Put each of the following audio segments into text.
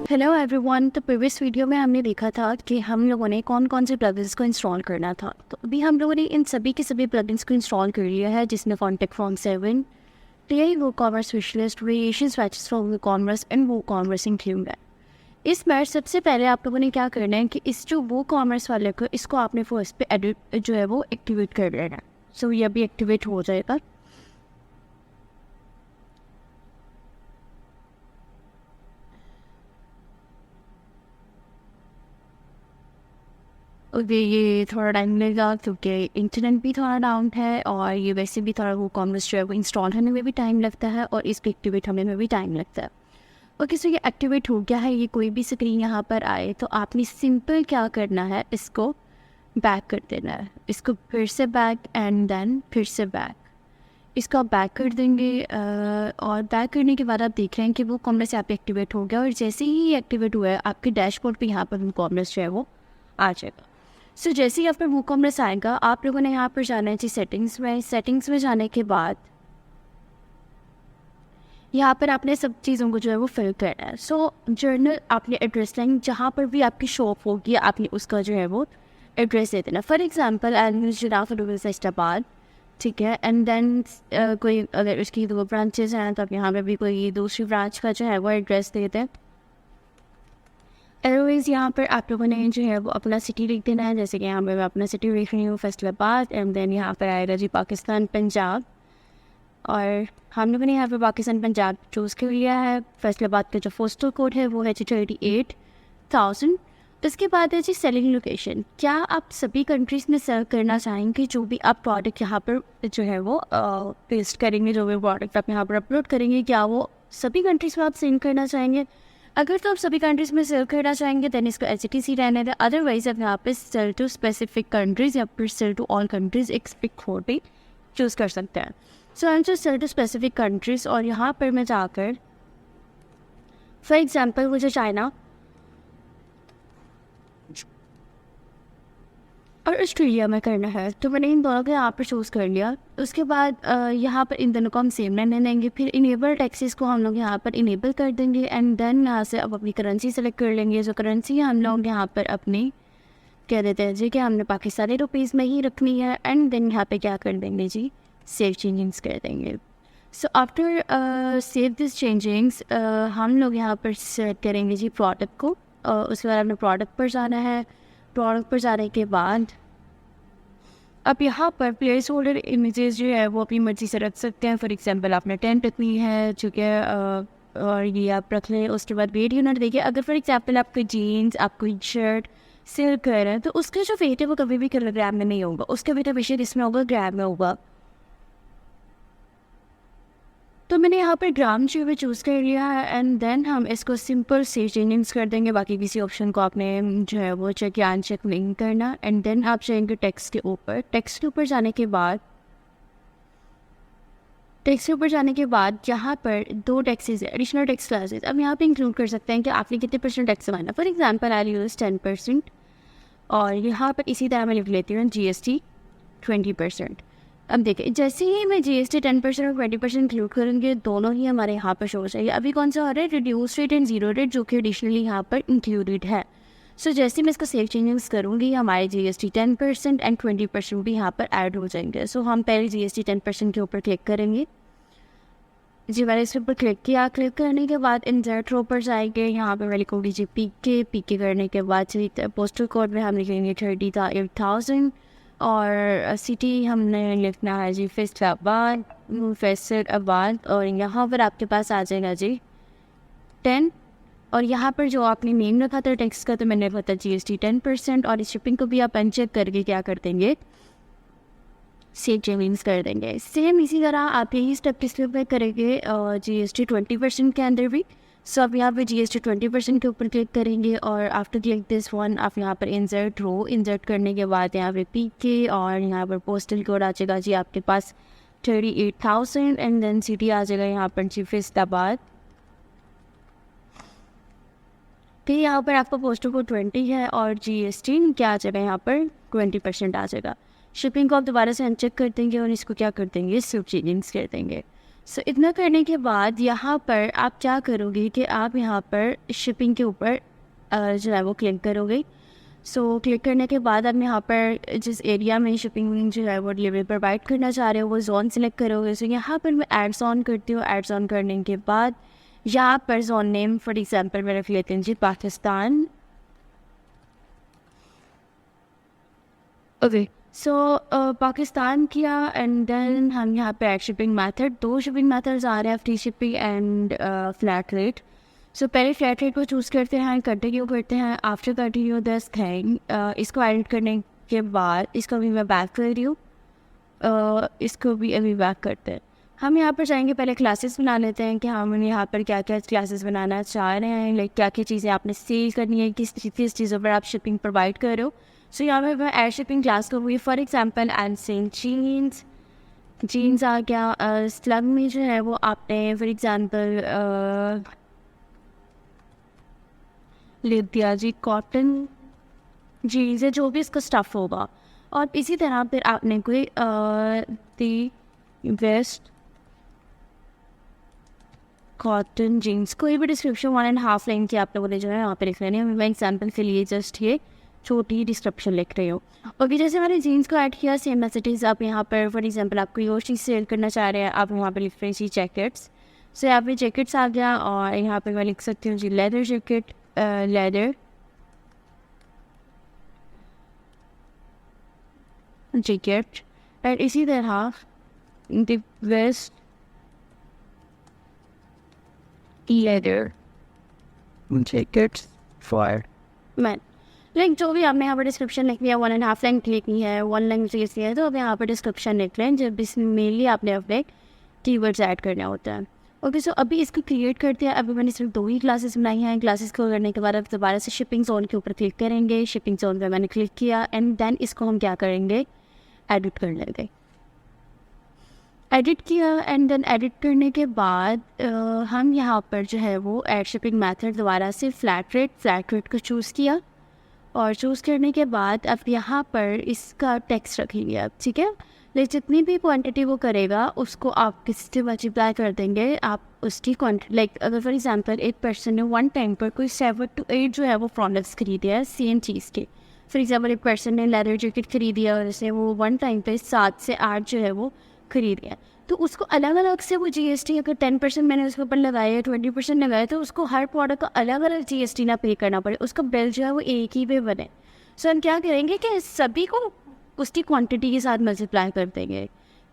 Hello everyone. तो previous video में हमने देखा था कि हम लोगों ने कौन कौन से प्लगइन्स को इंस्टॉल करना था। तो अभी हम लोगों ने इन सभी के सभी प्लगइन्स को इंस्टॉल कर लिया है, जिसमें contact from 7, TI WooCommerce wishlist, variation swatches from WooCommerce and WooCommerce include है। इसमें सबसे पहले आप लोगों ने क्या करना है कि इस जो वूकॉमर्स वाले को इसको आपने फर्स्ट पे एडिट जो है वो एक्टिवेट कर लेना है। सो ये अभी एक्टिवेट हो जाएगा। ओके, ये थोड़ा टाइम लगेगा क्योंकि इंटरनेट भी थोड़ा डाउन है और ये वैसे भी थोड़ा वो कॉमर्स जो है वो इंस्टॉल होने में भी टाइम लगता है और इसको एक्टिवेट होने में भी टाइम लगता है। ओके, सो ये एक्टिवेट हो गया है। ये कोई भी स्क्रीन यहाँ पर आए तो आपने सिंपल क्या करना है, इसको बैक कर देना है। इसको फिर से बैक एंड देन फिर से बैक, इसको आप बैक कर देंगे। और बैक करने के बाद आप देख रहे हैं कि वो कॉमर्स यहाँ पे एक्टिवेट हो गया और जैसे ही एक्टिवेट हुआ है आपके डैशबोर्ड पे यहाँ पर वो कॉमर्स जो है वो आ जाएगा। सो जैसे ही आपका वूकॉमर्स आएगा आप लोगों ने यहाँ पर जाना है जी सेटिंग्स में। सेटिंग्स में जाने के बाद यहाँ पर आपने सब चीज़ों को जो है वो फिल करना है। सो जर्नल आपने एड्रेस लाइन जहाँ पर भी आपकी शॉप होगी आपने उसका जो है वो एड्रेस दे देना। फॉर एग्जांपल इस्लामाबाद, ठीक है। एंड देन कोई अगर उसकी 2 ब्रांचेस हैं तो आप यहाँ पे भी कोई दूसरी ब्रांच का जो है वो एड्रेस दे दें। अदरवाइज़ यहाँ पर आप लोगों ने जो है वो अपना सिटी लिख देना है। जैसे कि यहाँ पर मैं अपना सिटी लिख रही हूँ फैसलाबाद, एंड देन यहाँ पर आएगा जी पाकिस्तान पंजाब। और हम लोगों ने यहाँ पर पाकिस्तान पंजाब चूज़ कर लिया है। फैसलाबाद का जो पोस्टल कोड है वो है जी 38,000। तो इसके बाद है जी सेलिंग लोकेशन। क्या आप सभी कंट्रीज़ में सेल करना चाहेंगे? जो भी आप प्रोडक्ट यहाँ पर जो है वो पेस्ट करेंगे, जो भी प्रोडक्ट आप यहाँ पर अपलोड करेंगे, क्या वो सभी कंट्रीज़ में आप सेल करना चाहेंगे? अगर तो आप सभी कंट्रीज़ में सेल करना चाहेंगे दैन इसको HTC रहने दें। अदरवाइज आप यहाँ पे सेल टू स्पेसिफिक कंट्रीज़ या फिर सेल टू ऑल कंट्रीज़ एक पिक कोड भी चूज़ कर सकते हैं। So I am just sell to specific countries और यहाँ पर मैं जाकर फॉर एग्जाम्पल मुझे चाइना और ऑस्ट्रेलिया में करना है, तो मैंने इन दोनों को यहाँ पर चूज़ कर लिया। उसके बाद यहाँ पर इन दोनों को हम सेम रहने देंगे। फिर इनेबल टैक्सेस को हम लोग यहाँ पर इनेबल कर देंगे एंड देन यहाँ से अब अपनी करेंसी सेलेक्ट कर लेंगे। जो करेंसी हम लोग यहाँ पर अपनी कह देते हैं जी कि हमने पाकिस्तानी रुपीज़ में ही रखनी है एंड देन यहाँ पे क्या कर देंगे जी, सेव चेंजिंग्स कर देंगे। So after save this changings हम लोग यहाँ पर सेलेक्ट करेंगे जी प्रोडक्ट को। उसके बाद अपने प्रोडक्ट पर जाना है। प्रोडक्ट पर जाने के बाद अब यहाँ पर प्लेस होल्डर इमेजेस जो है वो अपनी मर्ज़ी से रख सकते हैं। फॉर एग्जांपल आपने 10 रखनी है, ठीक है, और ये आप रख लें। उसके बाद वेट यूनिट देखिए। अगर फॉर एग्जांपल आप कोई जीन्स, आप कोई शर्ट सेल कर रहे हैं तो उसका जो वेट है वो कभी भी किलोग्राम में नहीं होगा, उसका वेट हमेशा इसमें होगा, ग्राम में होगा। तो मैंने यहाँ पर ग्राम जो है चूज़ कर लिया है एंड देन हम इसको सिंपल सेव चेंजिंग्स कर देंगे। बाकी किसी ऑप्शन को आपने जो है वो चेक या अनचेक नहीं करना। एंड देन आप जाएंगे टेक्स्ट के ऊपर। टेक्स्ट के ऊपर जाने के बाद यहाँ पर 2 टैक्सेस है, एडिशनल टैक्स क्लासेस। अब यहाँ पे इंक्लूड कर सकते हैं कि आपने कितने % टैक्स माना। फॉर एग्जांपल आई यूज़ 10% और यहाँ पर इसी तरह मैं लिख लेती हूँ GST 20%। अब देखिए जैसे ही मैं GST 10% और 20% इंक्लूड करेंगे दोनों ही हमारे यहाँ पर शो हो जाएगी। अभी कौन सा हो रहा है, reduce rate and zero rate, जो कि एडिशनली यहाँ पर इंक्लूडेड है। सो जैसे मैं इसका सेव चेंजिंग्स करूँगी हमारे GST 10% एंड 20% भी यहाँ पर ऐड हो जाएंगे। सो हम पहले GST 10% के ऊपर क्लिक करेंगे जी। मैंने इसके ऊपर क्लिक किया। क्लिक करने के बाद इंसर्ट रो पर जाएंगे। यहाँ पर मैं लिखूँगी जी PK करने के बाद पोस्टल कोड में हम लिखेंगे 38,000 और सिटी हमने लिखना है जी फैसलाबाद और यहाँ पर आपके पास आ जाएगा जी 10। और यहाँ पर जो आपने नेम रखा था टैक्स का तो मैंने रखा था GST 10% और इस शिपिंग को भी आप अनचेक करके क्या कर देंगे, सेव चेंजिंग्स कर देंगे। सेम इसी तरह आप यही स्टेप किस पे करेंगे GST 20% के अंदर भी। सो अब यहाँ पे GST 20% के ऊपर क्लिक करेंगे और आफ्टर क्लिक दिस वन आप यहाँ पर इंसर्ट रो, इंसर्ट करने के बाद यहाँ पे PK और यहाँ पर पोस्टल कोड आ जाएगा जी आपके पास 38,000 एंड देन सिटी आ जाएगा यहाँ पर जी फैसलाबाद। फिर यहाँ पर आपका पोस्टल कोड 20 है और GST क्या आ जाएगा यहाँ पर 20% आ जाएगा। शिपिंग को आप दोबारा से अनचेक कर देंगे और इसको क्या कर देंगे, सेव चेंजिंग्स कर देंगे। सो इतना करने के बाद यहाँ पर आप क्या करोगे कि आप यहाँ पर शिपिंग के ऊपर जो है वो क्लिक करोगे। सो क्लिक करने के बाद आप यहाँ पर जिस एरिया में शिपिंग जो है वो डिलीवरी प्रोवाइड करना चाह रहे हो वो जोन सेलेक्ट करोगे। सो यहाँ पर मैं एड्स ऑन करती हूँ। एड्स ऑन करने के बाद यहाँ पर जोन नेम फॉर एग्जांपल मैं रख लेती हूँ जी पाकिस्तान। ओके, सो पाकिस्तान किया एंड देन हम यहाँ पे add shipping method, 2 shipping methods आ रहे हैं, free shipping and flat rate. So पहले फ्लैट रेट को चूज़ करते हैं, कंटिन्यू करते हैं। आफ्टर कंटिन्यू दिस थिंग, इसको एडिट करने के बाद इसको भी मैं बैक कर रही हूँ, इसको भी अभी बैक करते हैं। हम यहाँ पर चाहेंगे पहले क्लासेस बना लेते हैं कि हम यहाँ पर क्या क्या क्लासेस बनाना चाह रहे हैं, लाइक क्या क्या चीज़ें आपने सेल करनी है, किस चीज़ों पर आप शिपिंग प्रोवाइड कर रहे हो। सो यहाँ पर मैं एयर शिपिंग क्लास को हुई for example and same jeans आ गया। स्लग में जो है वो आपने फॉर एग्जांपल ले दिया जी कॉटन जीन्स है, जो भी इसका स्टफ़ होगा। और इसी तरह फिर आपने कोई दी वेस्ट कॉटन जीन्स, कोई भी डिस्क्रिप्शन 1.5 लाइन की आप लोगों ने जो है यहाँ पे लिख लेनी है। मैं एग्जांपल के लिए जस्ट ये छोटी डिस्क्रिप्शन लिख रही हूँ। ओके, जैसे मैंने जीन्स को ऐड किया सेम मैसेजेस आप यहाँ पर फॉर एग्जांपल आप कोई और चीज़ सेल करना चाह रहे हैं, आप यहाँ पर लिख रहे हैं जी जैकेट्स। सो यहाँ पे जैकेट्स आ गया और यहाँ पे मैं लिख सकती हूँ जी leather jacket, leather jacket. And इसी तरह the best leather jackets for man, like जो भी आपने यहाँ पर डिस्क्रिप्शन लिखनी है 1.5 लाइन लिखनी है, 1 लाइन लिखनी है, तो अब यहाँ पर डिस्क्रिप्शन लिख लें जब इसमें मेनली आपने अपने कीवर्ड्स ऐड करना होता है। ओके, सो अभी इसको क्रिएट करते हैं। अभी मैंने सिर्फ 2 ही क्लासेस बनाई हैं। क्लासेस को करने के बाद अब दोबारा से शिपिंग जोन के ऊपर क्लिक करेंगे। शिपिंग जोन पर मैंने क्लिक किया एंड देन इसको हम क्या करेंगे, एडिट कर लेंगे। एडिट किया एंड देन एडिट करने के बाद हम यहाँ पर जो है वो ऐड शिपिंग मेथड दोबारा से फ्लैट रेट को चूज़ किया और चूज़ करने के बाद अब यहाँ पर इसका टेक्स्ट रखेंगे आप, ठीक है। लेकिन जितनी भी क्वांटिटी वो करेगा उसको आप किसी से मल्टीप्लाई कर देंगे। आप उसकी क्वांटिटी लाइक अगर फॉर एग्जांपल एक पर्सन ने 1 टाइम पर कोई 7 to 8 जो है वो प्रोडक्ट्स खरीदे हैं सेम चीज़ के। फॉर एग्जांपल एक पर्सन ने लेदर जैकेट खरीदी है और जैसे वो 1 टाइम पर 7 से 8 जो है वो खरीद गया, तो उसको अलग अलग से वो जीएसटी अगर 10% मैंने उसके ऊपर लगाया, 20% लगाया, तो उसको हर प्रोडक्ट का अलग अलग जीएसटी ना पे करना पड़े, उसका बिल जो है वो एक ही पे बने। सो हम क्या करेंगे कि सभी को उसकी क्वांटिटी के साथ मल्टीप्लाई कर देंगे,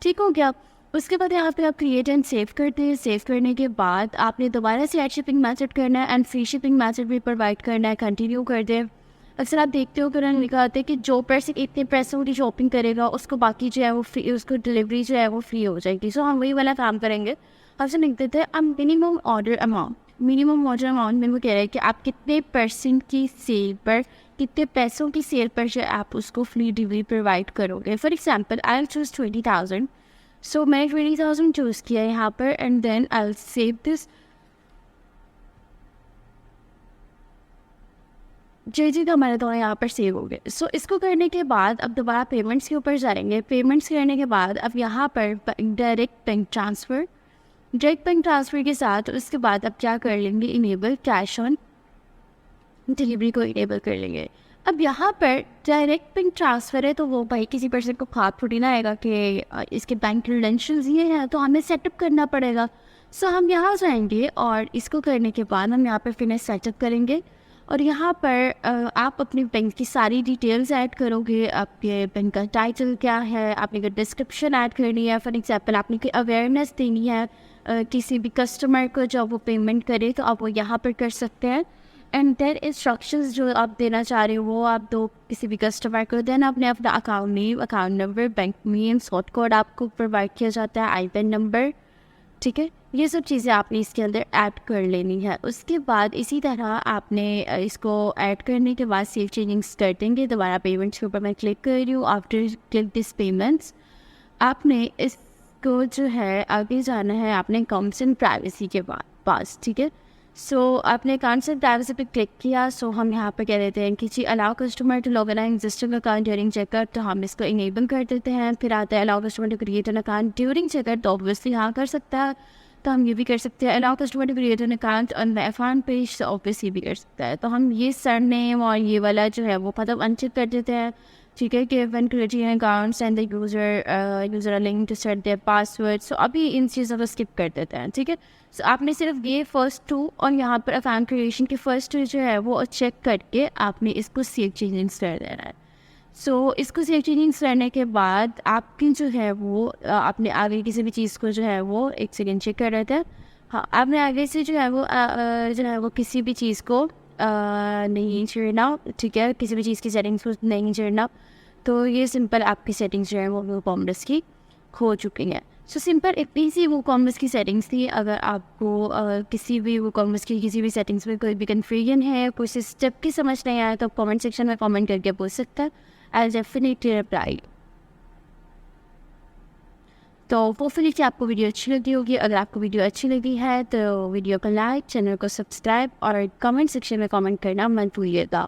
ठीक हो गया। उसके बाद यहाँ पे आप क्रिएट एंड सेव करते हैं। सेव करने के बाद आपने दोबारा से ऐड शिपिंग मैथड करना है एंड फ्री शिपिंग मैथड भी प्रोवाइड करना है, कंटिन्यू कर दें। अक्सर आप देखते हो कि उन्होंने लिखा आता है कि जो पर्सन इतने पैसों की शॉपिंग करेगा उसको बाकी जो है वो फ्री, उसको डिलीवरी जो है वो फ्री हो जाएगी। सो हम वही वाला काम करेंगे। हमसे लिख देते हैं अब मिनिमम ऑर्डर अमाउंट में वो कह रहे हैं कि आप कितने परसेंट की सेल पर, कितने पैसों की सेल पर जो आप उसको फ्री डिलीवरी प्रोवाइड करोगे। For example I will choose 20,000। सो मैंने 20,000 चूज़ किया यहाँ पर and then I will save this. जी तो हमारे दोनों यहाँ पर सेव हो गए। सो इसको करने के बाद अब दोबारा पेमेंट्स के ऊपर जाएंगे। पेमेंट्स करने के बाद अब यहाँ पर डायरेक्ट बैंक ट्रांसफ़र के साथ उसके बाद अब क्या कर लेंगे, इनेबल कैश ऑन डिलीवरी को इनेबल कर लेंगे। अब यहाँ पर डायरेक्ट बैंक ट्रांसफ़र है तो वो भाई किसी पर्सन को ख्वाब थोड़ी ना आएगा कि इसके बैंक क्रेडेंशियल्स ये हैं, तो हमें सेटअप करना पड़ेगा। सो हम यहाँ जाएंगे और इसको करने के बाद हम यहाँ पर फिर सेटअप करेंगे और यहाँ पर आप अपने बैंक की सारी डिटेल्स ऐड करोगे। आपके बैंक का टाइटल क्या है, आपने कोई डिस्क्रिप्शन ऐड करनी है, फॉर एग्जांपल आपने कोई अवेयरनेस देनी है किसी भी कस्टमर को जब वो पेमेंट करे, तो आप वो यहाँ पर कर सकते हैं। एंड देन इंस्ट्रक्शंस जो आप देना चाह रहे हो वो आप दो किसी भी कस्टमर को। देन आपने अपना account name, account number, bank name, sort code आपको प्रोवाइड किया जाता है, IBAN नंबर, ठीक है। ये सब चीज़ें आपने इसके अंदर ऐड कर लेनी है। उसके बाद इसी तरह आपने इसको ऐड करने के बाद सेव चेंजिंग्स कर देंगे। दोबारा पेमेंट्स के ऊपर मैं क्लिक कर रही हूँ। आफ्टर क्लिक दिस पेमेंट्स आपने इसको जो है आगे जाना है आपने अकाउंट्स एंड प्राइवेसी के पास, ठीक है। सो आपने अकाउंट से प्राइवेसी पे क्लिक किया, सो हम यहाँ पर कह देते हैं कि जी allow customer to log in existing account during checkout, तो हम इसको इनेबल कर देते हैं। फिर आता है allow customer to create an account during checkout, तो ऑब्वियसली हाँ कर सकता है, तो हम ये भी कर सकते हैं। Allow customer to create an account on the F1 page, तो ऑब्वियसली भी कर सकता है। तो हम ये सरनेम और ये वाला जो है वो मतलब अनचेक कर देते हैं, ठीक है, कि when creating accounts and the user link to set their password. So अभी इन चीज़ों को स्किप कर देते हैं, ठीक है। सो आपने सिर्फ ये फर्स्ट 2 और यहाँ पर अकाउंट क्रिएशन के फर्स्ट 2 जो है वो चेक करके आपने इसको सेव चेंजिंग्स कर देना है। सो इसको सेव चेंजिंग्स करने के बाद आपकी जो है वो आपने आगे किसी भी चीज़ को जो है वो एक सेकेंड चेक कर रहे थे, हाँ आपने आगे से जो है वो किसी भी चीज़ को नहीं छेड़ना, ठीक है, किसी भी चीज़ की सेटिंग्स को नहीं छेड़ना। तो ये सिंपल आपकी सेटिंग्स जो है वो WooCommerce की हो चुकी हैं। सो सिंपल इतनी सी WooCommerce की सेटिंग्स थी। अगर आपको किसी भी WooCommerce की किसी भी सेटिंग्स में कोई भी कन्फ्यूजन है, कोई स्टेप की समझ नहीं आया, तो कमेंट सेक्शन में कमेंट करके पूछ सकता है, आई डेफिनेटली रिप्लाई। तो होपफुली कि आपको वीडियो अच्छी लगी होगी। अगर आपको वीडियो अच्छी लगी है तो वीडियो को लाइक, चैनल को सब्सक्राइब और कमेंट सेक्शन में कमेंट करना मत भूलिएगा।